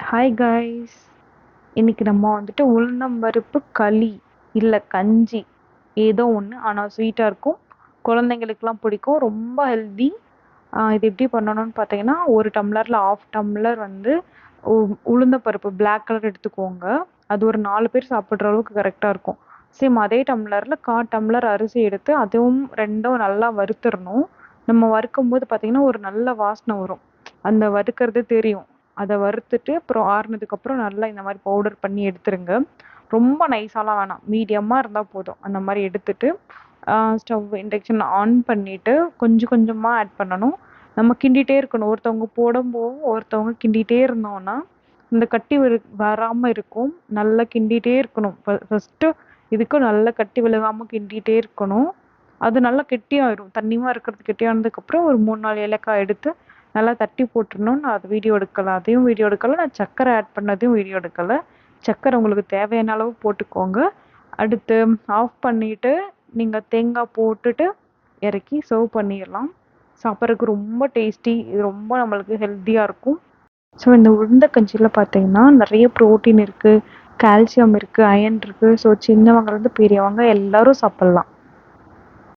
Hi guys. இன்னைக்கு நம்ம வந்துட்டு உளுந்தம்பருப்பு களி இல்லை கஞ்சி ஏதோ ஒன்று, ஆனால் ஸ்வீட்டாக இருக்கும், குழந்தைங்களுக்குலாம் பிடிக்கும், ரொம்ப ஹெல்தி. இது எப்படி பண்ணணும்னு பார்த்தீங்கன்னா, ஒரு டம்ளரில் ஆஃப் டம்ளர் வந்து உளுந்தம்பருப்பு பிளாக் கலர் எடுத்துக்கோங்க. அது ஒரு 4 பேர் சாப்பிட்ற அளவுக்கு கரெக்டாக இருக்கும். சேம் அதே டம்ளரில் 1/4 டம்ளர் அரிசி எடுத்து அதுவும் ரெண்டும் நல்லா வறுத்துடணும். நம்ம வறுக்கும்போது பார்த்தீங்கன்னா ஒரு நல்ல வாசனை வரும், அந்த வறுக்கிறது தெரியும். அத வறுத்துட்டு அப்புறம் ஆறுனதுக்கப்புறம் நல்லா இந்த மாரி பவுடர் பண்ணி எடுத்துருங்க. ரொம்ப நைஸாலாம் வேணாம். மீடியமா இருந்தா போதும். அந்த மாரி எடுத்துட்டு, ஸ்டவ் இண்டக்ஷன் ஆன் பண்ணிட்டு, கொஞ்சம் கொஞ்சமா ஆட் பண்ணணும். நம்ம கிண்டிட்டே இருக்கணும். ஒருத்தவங்க போடும்போது, ஒருத்தவங்க கிண்டிட்டே இருந்தோம்னா, இந்த கட்டி வராம இருக்கும். நல்லா கிண்டிட்டே இருக்கணும். ஃபர்ஸ்ட்டு இதுக்கு நல்லா கட்டி விழுகாம கிண்டிட்டே இருக்கணும். அது நல்லா கெட்டியாயிரும். தண்ணிமா இருக்கிறது கெட்டியானதுக்கப்புறம் ஒரு 3, 4 ஏலக்காய் எடுத்து நல்லா தட்டி போட்டுறணும். நான் அது வீடியோ எடுக்கல. அதையும் வீடியோ எடுக்கல. நான் சர்க்கரை ஆட் பண்ணதையும் வீடியோ எடுக்கல. சர்க்கரை உங்களுக்கு தேவையான அளவு போட்டுக்கோங்க. அடுத்து ஆஃப் பண்ணிட்டு, நீங்க தேங்காய் போட்டுட்டு இறக்கி சர்வ் பண்ணிடலாம். சாப்பிட்றதுக்கு ரொம்ப டேஸ்டி. இது ரொம்ப நம்மளுக்கு ஹெல்த்தியா இருக்கும். ஸோ இந்த உளுந்த கஞ்சியில் பார்த்தீங்கன்னா நிறைய ப்ரோட்டீன் இருக்குது, கால்சியம் இருக்குது, அயன் இருக்குது. ஸோ சின்னவங்கலேருந்து பெரியவங்க எல்லாரும் சாப்பிட்லாம்.